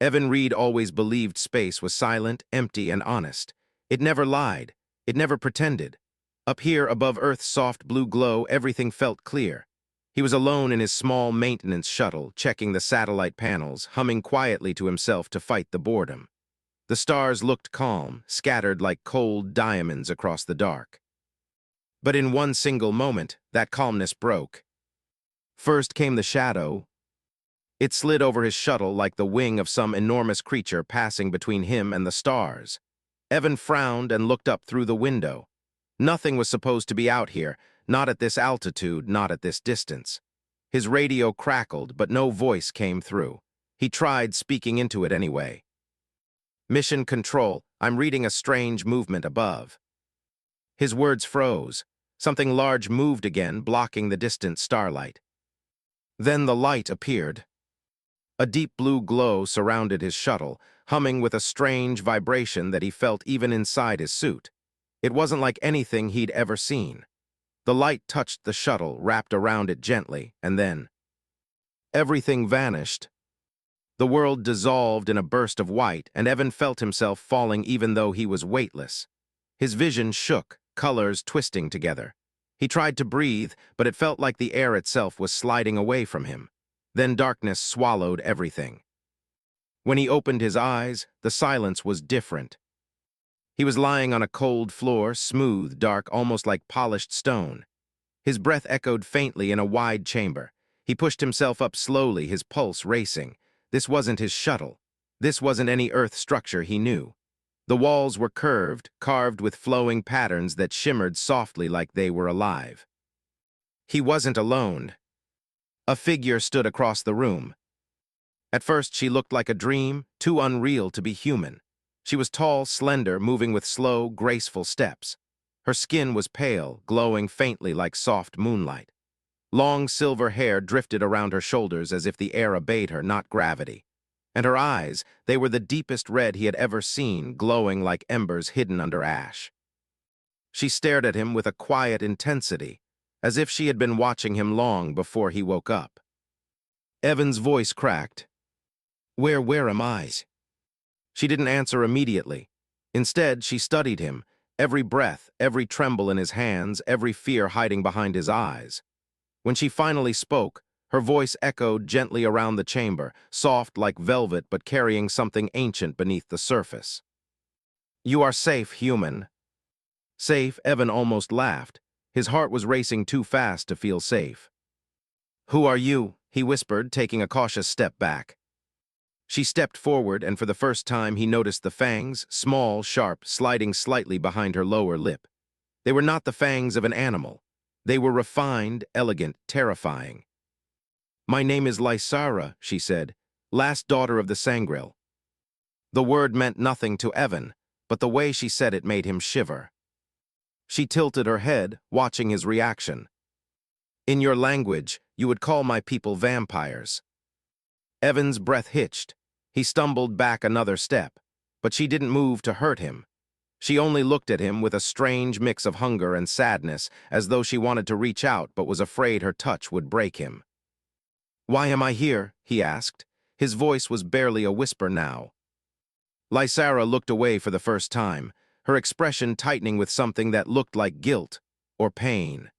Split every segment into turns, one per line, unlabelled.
Evan Reed always believed space was silent, empty, and honest. It never lied. It never pretended. Up here, above Earth's soft blue glow, everything felt clear. He was alone in his small maintenance shuttle, checking the satellite panels, humming quietly to himself to fight the boredom. The stars looked calm, scattered like cold diamonds across the dark. But in one single moment, that calmness broke. First came the shadow. It slid over his shuttle like the wing of some enormous creature passing between him and the stars. Evan frowned and looked up through the window. Nothing was supposed to be out here, not at this altitude, not at this distance. His radio crackled, but no voice came through. He tried speaking into it anyway. "Mission Control, I'm reading a strange movement above." His words froze. Something large moved again, blocking the distant starlight. Then the light appeared. A deep blue glow surrounded his shuttle, humming with a strange vibration that he felt even inside his suit. It wasn't like anything he'd ever seen. The light touched the shuttle, wrapped around it gently, and then everything vanished. The world dissolved in a burst of white, and Evan felt himself falling even though he was weightless. His vision shook, colors twisting together. He tried to breathe, but it felt like the air itself was sliding away from him. Then darkness swallowed everything. When he opened his eyes, the silence was different. He was lying on a cold floor, smooth, dark, almost like polished stone. His breath echoed faintly in a wide chamber. He pushed himself up slowly, his pulse racing. This wasn't his shuttle. This wasn't any Earth structure he knew. The walls were curved, carved with flowing patterns that shimmered softly like they were alive. He wasn't alone. A figure stood across the room. At first she looked like a dream, too unreal to be human. She was tall, slender, moving with slow, graceful steps. Her skin was pale, glowing faintly like soft moonlight. Long silver hair drifted around her shoulders as if the air obeyed her, not gravity. And her eyes, they were the deepest red he had ever seen, glowing like embers hidden under ash. She stared at him with a quiet intensity, as if she had been watching him long before he woke up. Evan's voice cracked. Where am I?" She didn't answer immediately. Instead, she studied him, every breath, every tremble in his hands, every fear hiding behind his eyes. When she finally spoke, her voice echoed gently around the chamber, soft like velvet but carrying something ancient beneath the surface. "You are safe, human." Safe, Evan almost laughed. His heart was racing too fast to feel safe. "Who are you?" he whispered, taking a cautious step back. She stepped forward, and for the first time he noticed the fangs, small, sharp, sliding slightly behind her lower lip. They were not the fangs of an animal. They were refined, elegant, terrifying. "My name is Lysara," she said, "last daughter of the Sangril." The word meant nothing to Evan, but the way she said it made him shiver. She tilted her head, watching his reaction. "In your language, you would call my people vampires." Evan's breath hitched. He stumbled back another step, but she didn't move to hurt him. She only looked at him with a strange mix of hunger and sadness, as though she wanted to reach out but was afraid her touch would break him. "Why am I here?" he asked. His voice was barely a whisper now. Lysara looked away for the first time, her expression tightening with something that looked like guilt or pain.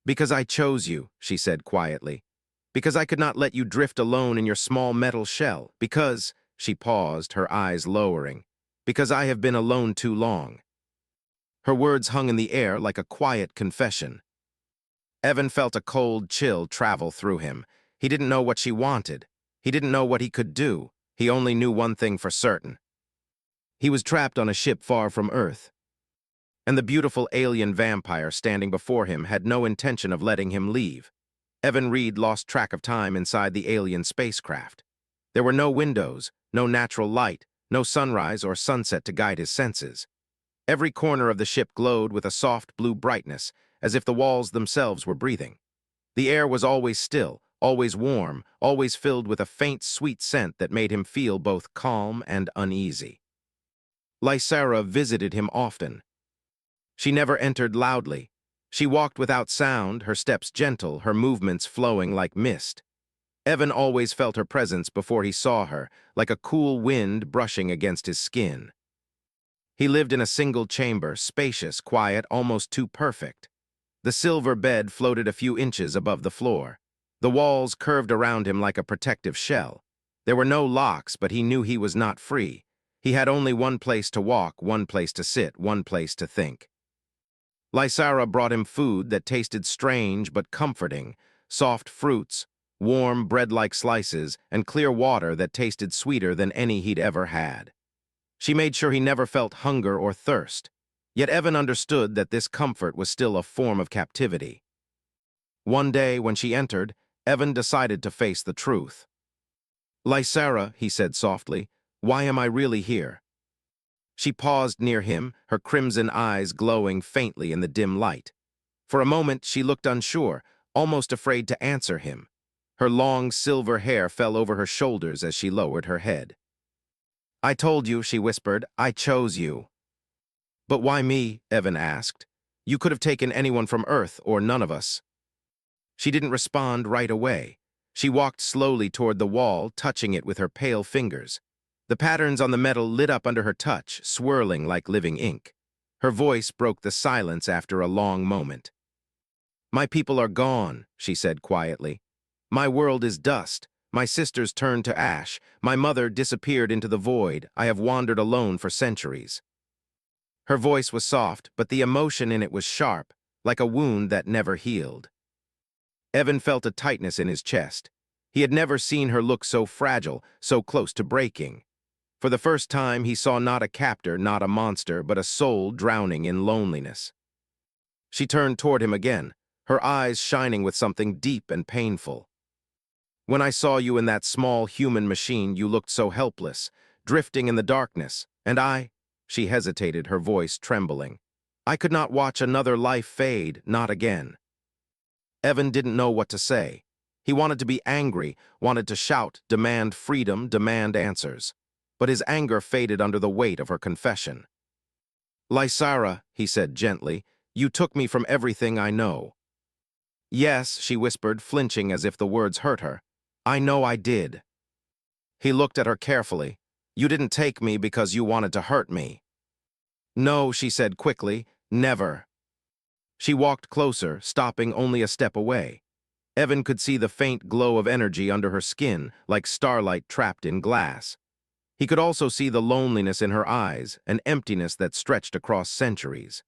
"Because I chose you," she said quietly. "Because I could not let you drift alone in your small metal shell. Because," she paused, her eyes lowering, "because I have been alone too long." Her words hung in the air like a quiet confession. Evan felt a cold chill travel through him. He didn't know what she wanted. He didn't know what he could do. He only knew one thing for certain. He was trapped on a ship far from Earth, and the beautiful alien vampire standing before him had no intention of letting him leave. Evan Reed lost track of time inside the alien spacecraft. There were no windows, no natural light, no sunrise or sunset to guide his senses. Every corner of the ship glowed with a soft blue brightness, as if the walls themselves were breathing. The air was always still, always warm, always filled with a faint, sweet scent that made him feel both calm and uneasy. Lysara visited him often. She never entered loudly. She walked without sound, her steps gentle, her movements flowing like mist. Evan always felt her presence before he saw her, like a cool wind brushing against his skin. He lived in a single chamber, spacious, quiet, almost too perfect. The silver bed floated a few inches above the floor. The walls curved around him like a protective shell. There were no locks, but he knew he was not free. He had only one place to walk, one place to sit, one place to think. Lysara brought him food that tasted strange but comforting, soft fruits, warm bread-like slices, and clear water that tasted sweeter than any he'd ever had. She made sure he never felt hunger or thirst. Yet Evan understood that this comfort was still a form of captivity. One day, when she entered, Evan decided to face the truth. "Lysara," he said softly, "why am I really here?" She paused near him, her crimson eyes glowing faintly in the dim light. For a moment, she looked unsure, almost afraid to answer him. Her long silver hair fell over her shoulders as she lowered her head. "I told you," she whispered, "I chose you." "But why me?" Evan asked. "You could have taken anyone from Earth, or none of us." She didn't respond right away. She walked slowly toward the wall, touching it with her pale fingers. The patterns on the metal lit up under her touch, swirling like living ink. Her voice broke the silence after a long moment. "My people are gone," she said quietly. "My world is dust. My sisters turned to ash. My mother disappeared into the void. I have wandered alone for centuries." Her voice was soft, but the emotion in it was sharp, like a wound that never healed. Evan felt a tightness in his chest. He had never seen her look so fragile, so close to breaking. For the first time, he saw not a captor, not a monster, but a soul drowning in loneliness. She turned toward him again, her eyes shining with something deep and painful. "When I saw you in that small human machine, you looked so helpless, drifting in the darkness, and she hesitated, her voice trembling. "I could not watch another life fade, not again." Evan didn't know what to say. He wanted to be angry, wanted to shout, demand freedom, demand answers. But his anger faded under the weight of her confession. "Lysara," he said gently, "you took me from everything I know." "Yes," she whispered, flinching as if the words hurt her. "I know I did." He looked at her carefully. "You didn't take me because you wanted to hurt me." "No," she said quickly, "never." She walked closer, stopping only a step away. Evan could see the faint glow of energy under her skin, like starlight trapped in glass. He could also see the loneliness in her eyes, an emptiness that stretched across centuries.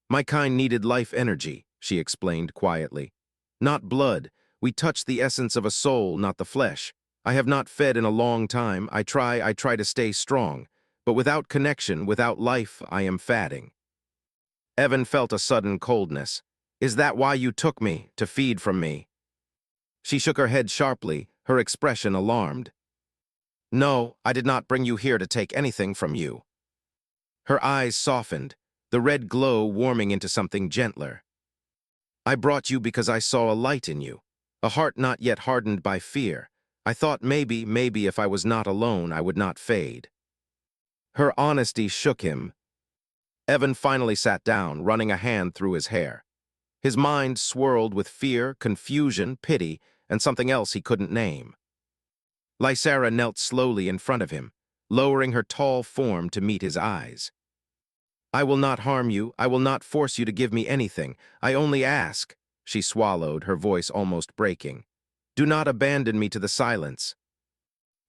"My kind needed life energy," she explained quietly. "Not blood. We touch the essence of a soul, not the flesh. I have not fed in a long time. I try to stay strong. But without connection, without life, I am fatting." Evan felt a sudden coldness. "Is that why you took me, to feed from me?" She shook her head sharply, her expression alarmed. "No, I did not bring you here to take anything from you." Her eyes softened, the red glow warming into something gentler. "I brought you because I saw a light in you, a heart not yet hardened by fear. I thought maybe if I was not alone, I would not fade." Her honesty shook him. Evan finally sat down, running a hand through his hair. His mind swirled with fear, confusion, pity, and something else he couldn't name. Lysara knelt slowly in front of him, lowering her tall form to meet his eyes. "I will not harm you. I will not force you to give me anything. I only ask," she swallowed, her voice almost breaking. "Do not abandon me to the silence."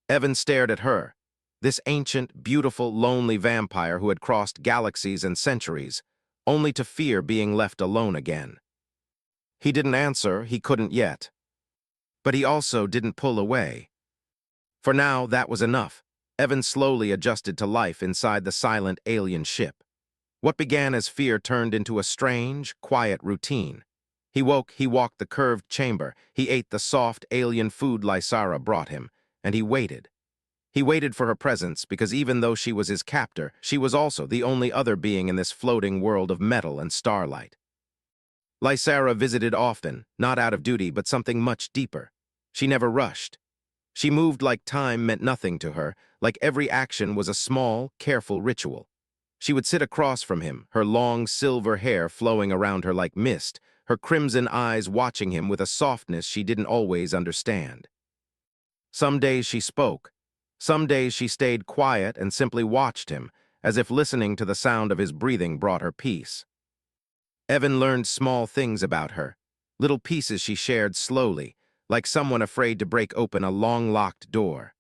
Evan stared at her, this ancient, beautiful, lonely vampire who had crossed galaxies and centuries, only to fear being left alone again. He didn't answer, he couldn't yet. But he also didn't pull away. For now, that was enough. Evan slowly adjusted to life inside the silent alien ship. What began as fear turned into a strange, quiet routine. He walked the curved chamber, he ate the soft, alien food Lysara brought him, and he waited. He waited for her presence because even though she was his captor, she was also the only other being in this floating world of metal and starlight. Lysara visited often, not out of duty, but something much deeper. She never rushed. She moved like time meant nothing to her, like every action was a small, careful ritual. She would sit across from him, her long silver hair flowing around her like mist, her crimson eyes watching him with a softness she didn't always understand. Some days she spoke. Some days she stayed quiet and simply watched him, as if listening to the sound of his breathing brought her peace. Evan learned small things about her, little pieces she shared slowly, like someone afraid to break open a long-locked door.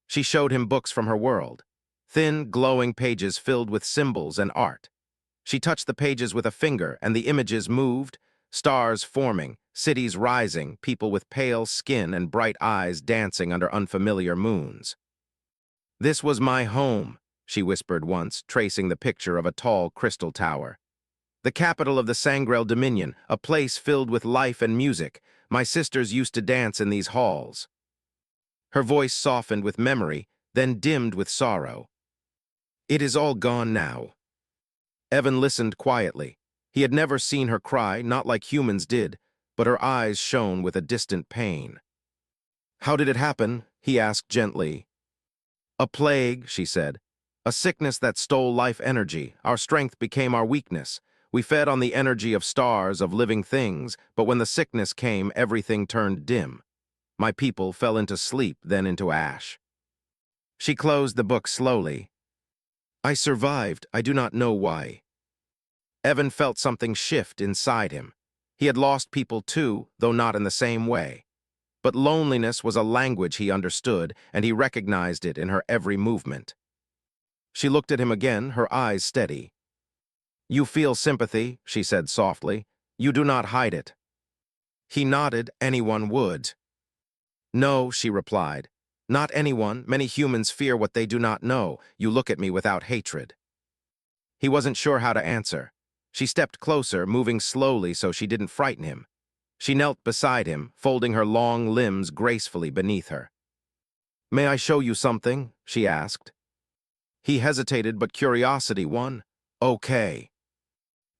She showed him books from her world, thin, glowing pages filled with symbols and art. She touched the pages with a finger, and the images moved, stars forming, cities rising, people with pale skin and bright eyes dancing under unfamiliar moons. "This was my home," she whispered once, tracing the picture of a tall crystal tower. "The capital of the Sangrel Dominion, a place filled with life and music. My sisters used to dance in these halls." Her voice softened with memory, then dimmed with sorrow. "It is all gone now." Evan listened quietly. He had never seen her cry, not like humans did, but her eyes shone with a distant pain. "How did it happen?" he asked gently. "A plague," she said. "A sickness that stole life energy. Our strength became our weakness. We fed on the energy of stars, of living things, but when the sickness came, everything turned dim. My people fell into sleep, then into ash." She closed the book slowly. "I survived. I do not know why." Evan felt something shift inside him. He had lost people too, though not in the same way. But loneliness was a language he understood, and he recognized it in her every movement. She looked at him again, her eyes steady. "You feel sympathy," she said softly. "You do not hide it." He nodded. "Anyone would." "No," she replied. "Not anyone. Many humans fear what they do not know. You look at me without hatred." He wasn't sure how to answer. She stepped closer, moving slowly so she didn't frighten him. She knelt beside him, folding her long limbs gracefully beneath her. "May I show you something?" she asked. He hesitated, but curiosity won. "Okay."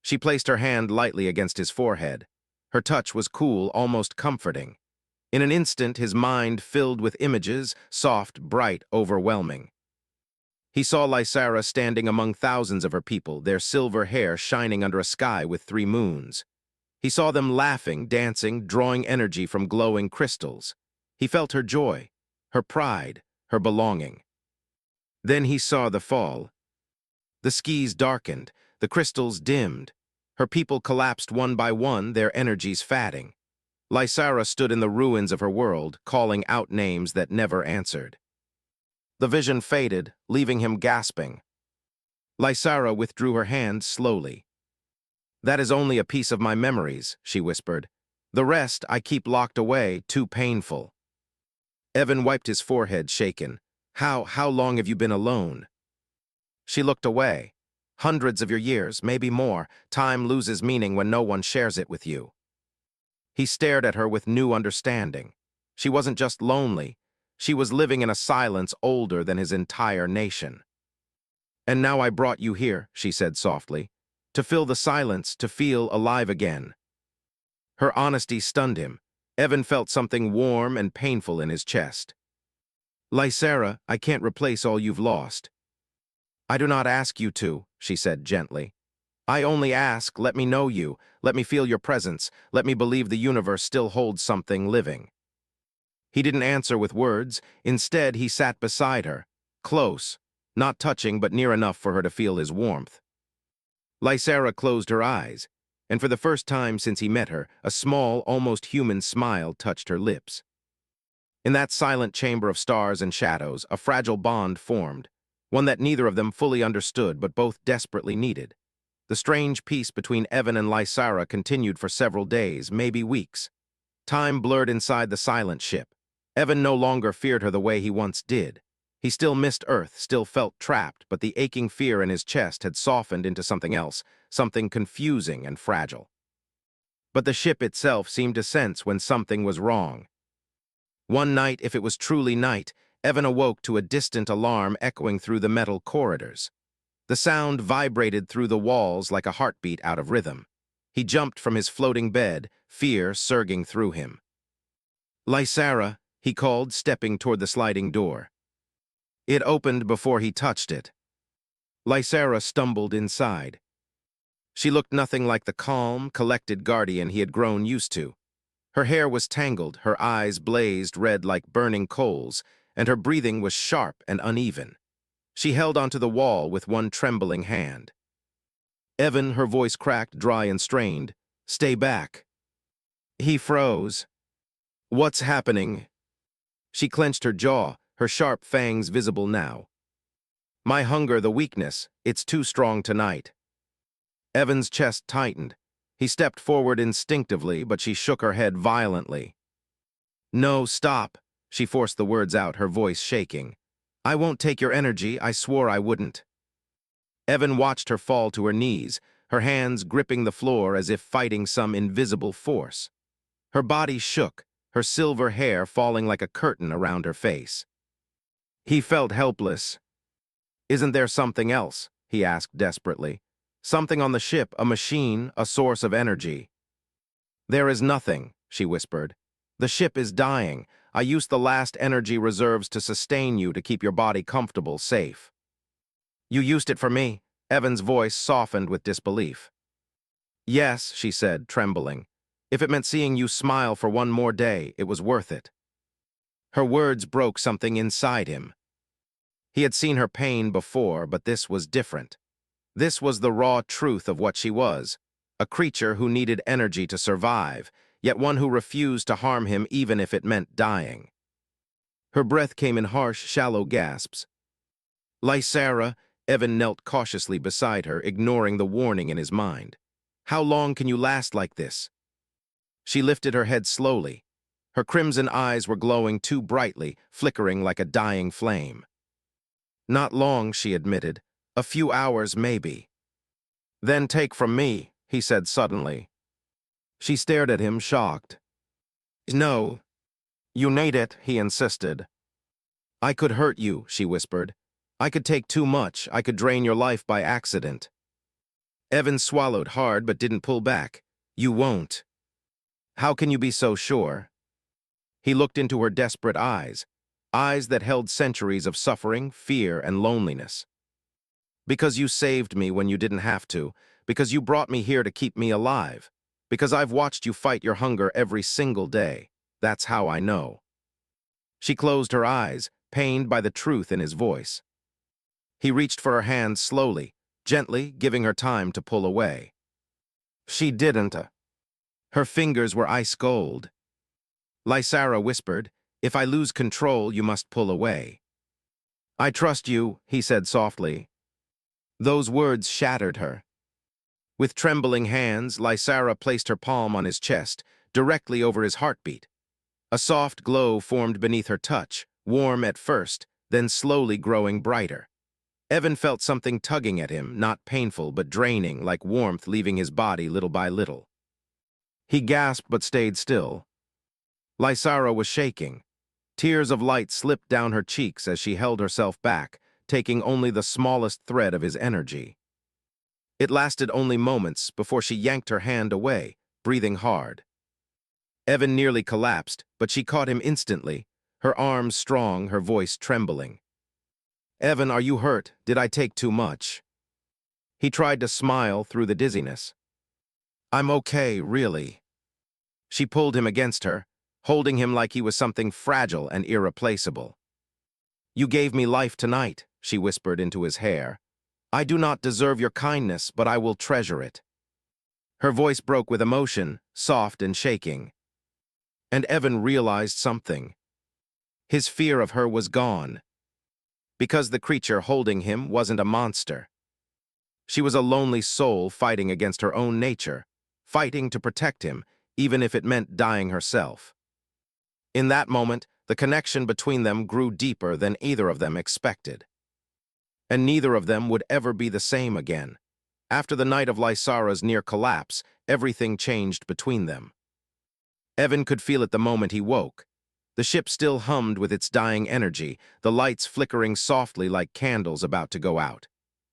She placed her hand lightly against his forehead. Her touch was cool, almost comforting. In an instant, his mind filled with images, soft, bright, overwhelming. He saw Lysara standing among thousands of her people, their silver hair shining under a sky with 3 moons. He saw them laughing, dancing, drawing energy from glowing crystals. He felt her joy, her pride, her belonging. Then he saw the fall. The skis darkened, the crystals dimmed. Her people collapsed one by one, their energies fading. Lysara stood in the ruins of her world, calling out names that never answered. The vision faded, leaving him gasping. Lysara withdrew her hand slowly. "That is only a piece of my memories," she whispered. "The rest I keep locked away, too painful." Evan wiped his forehead, shaken. How long have you been alone?" She looked away. "Hundreds of your years, maybe more. Time loses meaning when no one shares it with you." He stared at her with new understanding. She wasn't just lonely. She was living in a silence older than his entire nation. "And now I brought you here," she said softly, "to fill the silence, to feel alive again." Her honesty stunned him. Evan felt something warm and painful in his chest. "Lysara, I can't replace all you've lost." "I do not ask you to," she said gently. "I only ask, let me know you, let me feel your presence, let me believe the universe still holds something living." He didn't answer with words. Instead, he sat beside her, close, not touching but near enough for her to feel his warmth. Lysara closed her eyes, and for the first time since he met her, a small, almost human smile touched her lips. In that silent chamber of stars and shadows, a fragile bond formed, one that neither of them fully understood but both desperately needed. The strange peace between Evan and Lysara continued for several days, maybe weeks. Time blurred inside the silent ship. Evan no longer feared her the way he once did. He still missed Earth, still felt trapped, but the aching fear in his chest had softened into something else, something confusing and fragile. But the ship itself seemed to sense when something was wrong. One night, if it was truly night, Evan awoke to a distant alarm echoing through the metal corridors. The sound vibrated through the walls like a heartbeat out of rhythm. He jumped from his floating bed, fear surging through him. "Lysara," he called, stepping toward the sliding door. It opened before he touched it. Lysara stumbled inside. She looked nothing like the calm, collected guardian he had grown used to. Her hair was tangled, her eyes blazed red like burning coals, and her breathing was sharp and uneven. She held onto the wall with one trembling hand. Evan, her voice cracked, dry and strained. "Stay back." He froze. "What's happening?" She clenched her jaw, her sharp fangs visible now. "My hunger, the weakness, it's too strong tonight." Evan's chest tightened. He stepped forward instinctively, but she shook her head violently. "No, stop." She forced the words out, her voice shaking. "I won't take your energy, I swore I wouldn't." Evan watched her fall to her knees, her hands gripping the floor as if fighting some invisible force. Her body shook, her silver hair falling like a curtain around her face. He felt helpless. "Isn't there something else?" he asked desperately. "Something on the ship, a machine, a source of energy." "There is nothing," she whispered. "The ship is dying. I used the last energy reserves to sustain you, to keep your body comfortable, safe." "You used it for me?" Evan's voice softened with disbelief. "Yes," she said, trembling. "If it meant seeing you smile for one more day, it was worth it." Her words broke something inside him. He had seen her pain before, but this was different. This was the raw truth of what she was, a creature who needed energy to survive, yet one who refused to harm him even if it meant dying. Her breath came in harsh, shallow gasps. "Lysara," Evan knelt cautiously beside her, ignoring the warning in his mind. "How long can you last like this?" She lifted her head slowly. Her crimson eyes were glowing too brightly, flickering like a dying flame. "Not long," she admitted. "A few hours, maybe." "Then take from me," he said suddenly. She stared at him, shocked. "No. You need it," he insisted. "I could hurt you," she whispered. "I could take too much. I could drain your life by accident." Evan swallowed hard but didn't pull back. "You won't." "How can you be so sure?" He looked into her desperate eyes, eyes that held centuries of suffering, fear, and loneliness. "Because you saved me when you didn't have to, because you brought me here to keep me alive, because I've watched you fight your hunger every single day. That's how I know." She closed her eyes, pained by the truth in his voice. He reached for her hand slowly, gently, giving her time to pull away. She didn't. Her fingers were ice cold. Lysara whispered, "If I lose control, you must pull away." "I trust you," he said softly. Those words shattered her. With trembling hands, Lysara placed her palm on his chest, directly over his heartbeat. A soft glow formed beneath her touch, warm at first, then slowly growing brighter. Evan felt something tugging at him, not painful but draining, like warmth leaving his body little by little. He gasped but stayed still. Lysara was shaking. Tears of light slipped down her cheeks as she held herself back, taking only the smallest thread of his energy. It lasted only moments before she yanked her hand away, breathing hard. Evan nearly collapsed, but she caught him instantly, her arms strong, her voice trembling. "Evan, are you hurt? Did I take too much?" He tried to smile through the dizziness. "I'm okay, really." She pulled him against her, holding him like he was something fragile and irreplaceable. "You gave me life tonight," she whispered into his hair. "I do not deserve your kindness, but I will treasure it." Her voice broke with emotion, soft and shaking. And Evan realized something. His fear of her was gone. Because the creature holding him wasn't a monster. She was a lonely soul fighting against her own nature, fighting to protect him, even if it meant dying herself. In that moment, the connection between them grew deeper than either of them expected. And neither of them would ever be the same again. After the night of Lysara's near collapse, everything changed between them. Evan could feel it the moment he woke. The ship still hummed with its dying energy, the lights flickering softly like candles about to go out.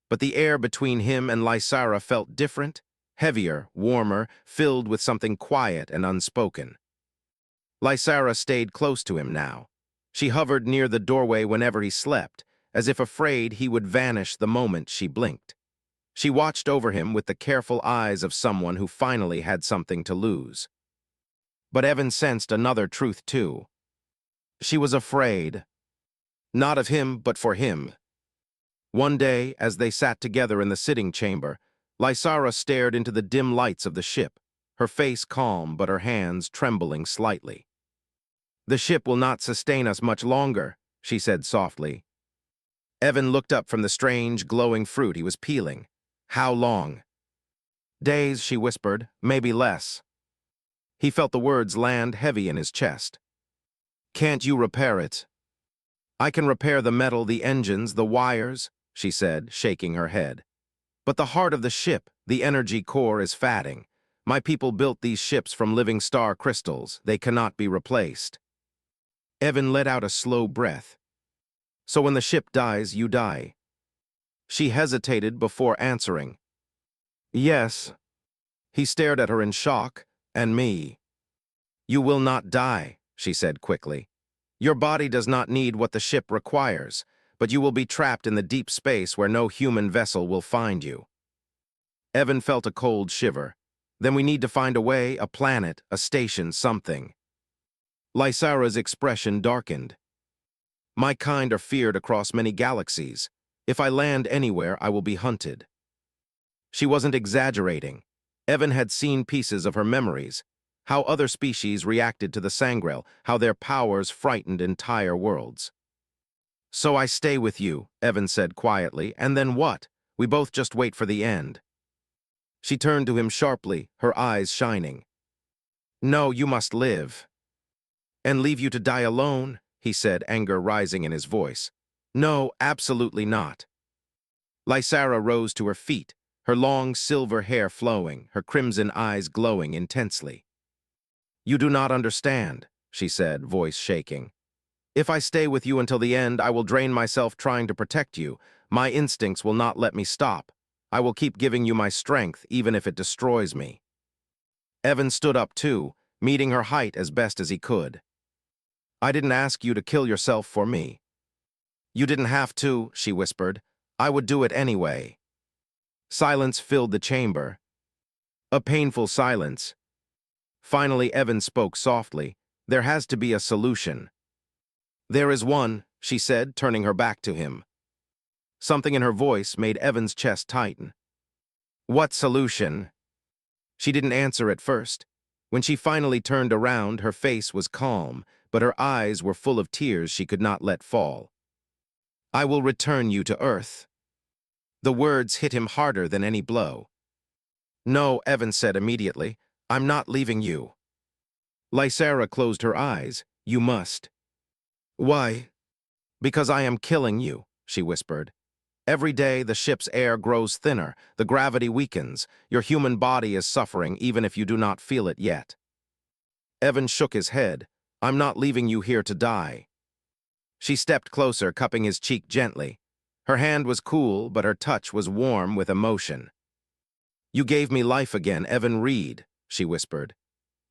But the air between him and Lysara felt different, heavier, warmer, filled with something quiet and unspoken. Lysara stayed close to him now. She hovered near the doorway whenever he slept, as if afraid he would vanish the moment she blinked. She watched over him with the careful eyes of someone who finally had something to lose. But Evan sensed another truth too. She was afraid. Not of him, but for him. One day, as they sat together in the sitting chamber, Lysara stared into the dim lights of the ship, her face calm but her hands trembling slightly. "The ship will not sustain us much longer," she said softly. Evan looked up from the strange, glowing fruit he was peeling. "How long?" "Days," she whispered, "maybe less." He felt the words land heavy in his chest. "Can't you repair it?" "I can repair the metal, the engines, the wires," she said, shaking her head. "But the heart of the ship, the energy core, is fading. My people built these ships from living star crystals. They cannot be replaced." Evan let out a slow breath. "So when the ship dies, you die?" She hesitated before answering. "Yes." He stared at her in shock. "And me?" "You will not die," she said quickly. "Your body does not need what the ship requires, but you will be trapped in the deep space where no human vessel will find you." Evan felt a cold shiver. "Then we need to find a way, a planet, a station, something." Lysara's expression darkened. "My kind are feared across many galaxies. If I land anywhere, I will be hunted." She wasn't exaggerating. Evan had seen pieces of her memories, how other species reacted to the Sangrel, how their powers frightened entire worlds. "So I stay with you," Evan said quietly, "and then what? We both just wait for the end." She turned to him sharply, her eyes shining. "No, you must live." "And leave you to die alone?" he said, anger rising in his voice. "No, absolutely not." Lysara rose to her feet, her long silver hair flowing, her crimson eyes glowing intensely. "You do not understand," she said, voice shaking. "If I stay with you until the end, I will drain myself trying to protect you. My instincts will not let me stop. I will keep giving you my strength, even if it destroys me." Evan stood up too, meeting her height as best as he could. "I didn't ask you to kill yourself for me." "You didn't have to," she whispered. "I would do it anyway." Silence filled the chamber. A painful silence. Finally, Evan spoke softly. "There has to be a solution." "There is one," she said, turning her back to him. Something in her voice made Evan's chest tighten. "What solution?" She didn't answer at first. When she finally turned around, her face was calm, but her eyes were full of tears she could not let fall. "I will return you to Earth." The words hit him harder than any blow. "No," Evan said immediately. "I'm not leaving you." Lysara closed her eyes. "You must." "Why?" "Because I am killing you," she whispered. "Every day the ship's air grows thinner, the gravity weakens, your human body is suffering even if you do not feel it yet." Evan shook his head. "I'm not leaving you here to die." She stepped closer, cupping his cheek gently. Her hand was cool, but her touch was warm with emotion. "You gave me life again, Evan Reed," she whispered.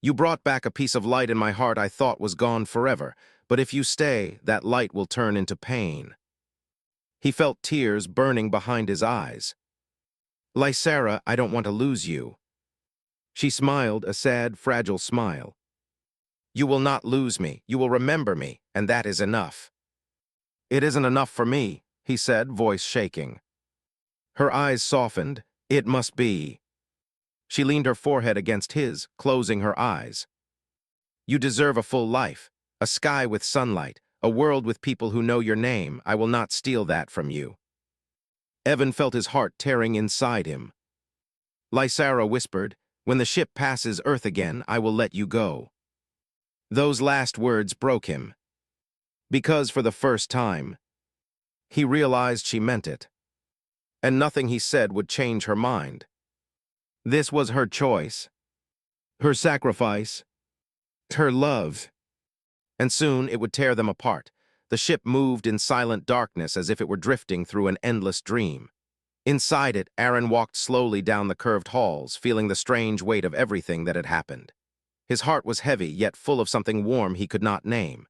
"You brought back a piece of light in my heart I thought was gone forever, but if you stay, that light will turn into pain." He felt tears burning behind his eyes. "Lysara, I don't want to lose you." She smiled, a sad, fragile smile. "You will not lose me. You will remember me, and that is enough." "It isn't enough for me," he said, voice shaking. Her eyes softened. "It must be." She leaned her forehead against his, closing her eyes. "You deserve a full life, a sky with sunlight, a world with people who know your name. I will not steal that from you." Evan felt his heart tearing inside him. Lysara whispered, "When the ship passes Earth again, I will let you go." Those last words broke him. Because for the first time, he realized she meant it. And nothing he said would change her mind. This was her choice, her sacrifice, her love. And soon it would tear them apart. The ship moved in silent darkness as if it were drifting through an endless dream. Inside it, Aaron walked slowly down the curved halls, feeling the strange weight of everything that had happened. His heart was heavy, yet full of something warm he could not name.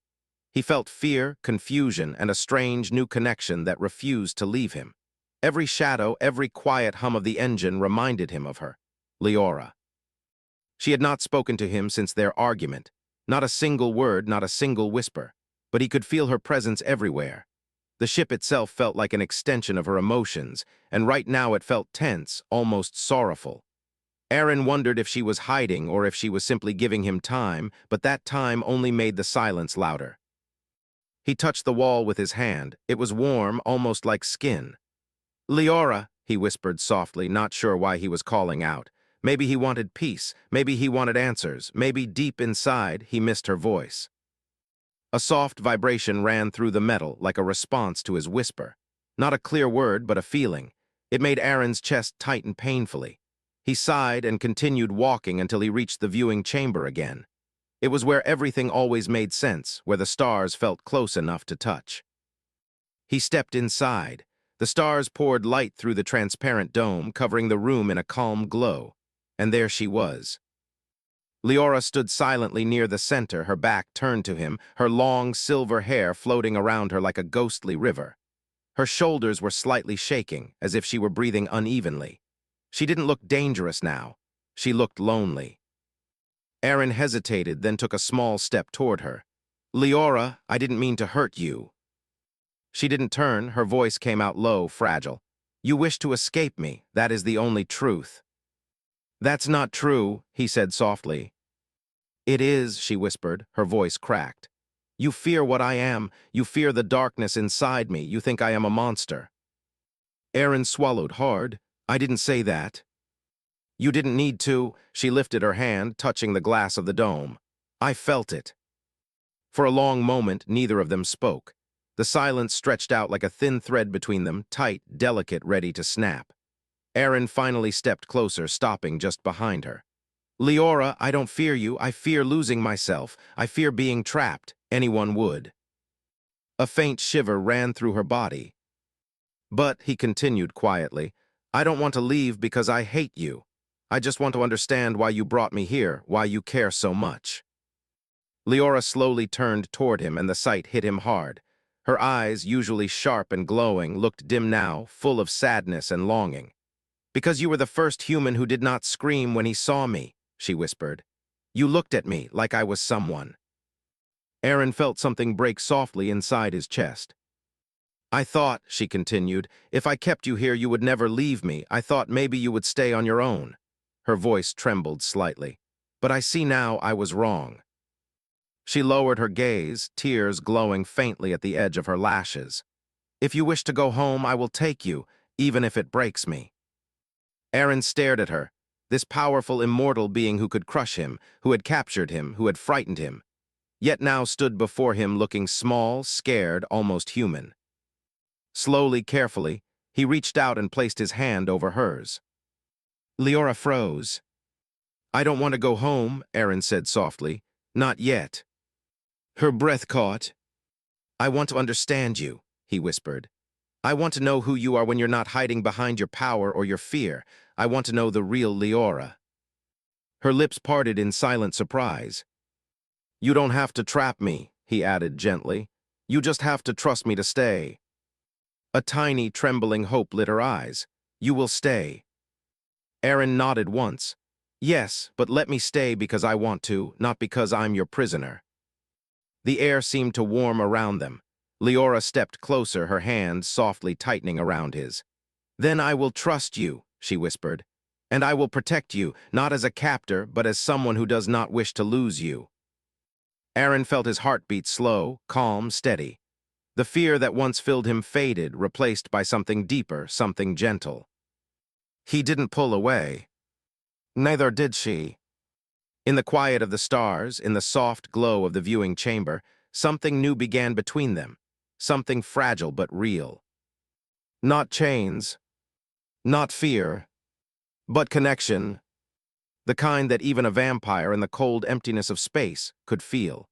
He felt fear, confusion, and a strange new connection that refused to leave him. Every shadow, every quiet hum of the engine reminded him of her, Leora. She had not spoken to him since their argument. Not a single word, not a single whisper. But he could feel her presence everywhere. The ship itself felt like an extension of her emotions, and right now it felt tense, almost sorrowful. Aaron wondered if she was hiding or if she was simply giving him time, but that time only made the silence louder. He touched the wall with his hand. It was warm, almost like skin. Leora, he whispered softly, not sure why he was calling out. Maybe he wanted peace, maybe he wanted answers, maybe deep inside he missed her voice. A soft vibration ran through the metal like a response to his whisper. Not a clear word, but a feeling. It made Aaron's chest tighten painfully. He sighed and continued walking until he reached the viewing chamber again. It was where everything always made sense, where the stars felt close enough to touch. He stepped inside. The stars poured light through the transparent dome, covering the room in a calm glow. And there she was. Leora stood silently near the center, her back turned to him, her long silver hair floating around her like a ghostly river. Her shoulders were slightly shaking, as if she were breathing unevenly. She didn't look dangerous now. She looked lonely. Aaron hesitated, then took a small step toward her. Leora, I didn't mean to hurt you. She didn't turn, her voice came out low, fragile. You wish to escape me, that is the only truth. That's not true, he said softly. It is, she whispered, her voice cracked. You fear what I am, you fear the darkness inside me, you think I am a monster. Aaron swallowed hard. I didn't say that. You didn't need to, she lifted her hand, touching the glass of the dome. I felt it. For a long moment, neither of them spoke. The silence stretched out like a thin thread between them, tight, delicate, ready to snap. Aaron finally stepped closer, stopping just behind her. Leora, I don't fear you. I fear losing myself. I fear being trapped. Anyone would. A faint shiver ran through her body. But, he continued quietly, I don't want to leave because I hate you. I just want to understand why you brought me here, why you care so much. Leora slowly turned toward him, and the sight hit him hard. Her eyes, usually sharp and glowing, looked dim now, full of sadness and longing. Because you were the first human who did not scream when he saw me, she whispered. You looked at me like I was someone. Aaron felt something break softly inside his chest. I thought, she continued, if I kept you here you would never leave me. I thought maybe you would stay on your own. Her voice trembled slightly. But I see now I was wrong. She lowered her gaze, tears glowing faintly at the edge of her lashes. If you wish to go home, I will take you, even if it breaks me. Aaron stared at her, this powerful, immortal being who could crush him, who had captured him, who had frightened him, yet now stood before him looking small, scared, almost human. Slowly, carefully, he reached out and placed his hand over hers. Leora froze. I don't want to go home, Aaron said softly. Not yet. Her breath caught. I want to understand you, he whispered. I want to know who you are when you're not hiding behind your power or your fear. I want to know the real Leora. Her lips parted in silent surprise. You don't have to trap me, he added gently. You just have to trust me to stay. A tiny, trembling hope lit her eyes. You will stay. Aaron nodded once. Yes, but let me stay because I want to, not because I'm your prisoner. The air seemed to warm around them. Leora stepped closer, her hand softly tightening around his. Then I will trust you, she whispered. And I will protect you, not as a captor, but as someone who does not wish to lose you. Aaron felt his heartbeat slow, calm, steady. The fear that once filled him faded, replaced by something deeper, something gentle. He didn't pull away. Neither did she. In the quiet of the stars, in the soft glow of the viewing chamber, something new began between them, something fragile but real. Not chains, not fear, but connection, the kind that even a vampire in the cold emptiness of space could feel.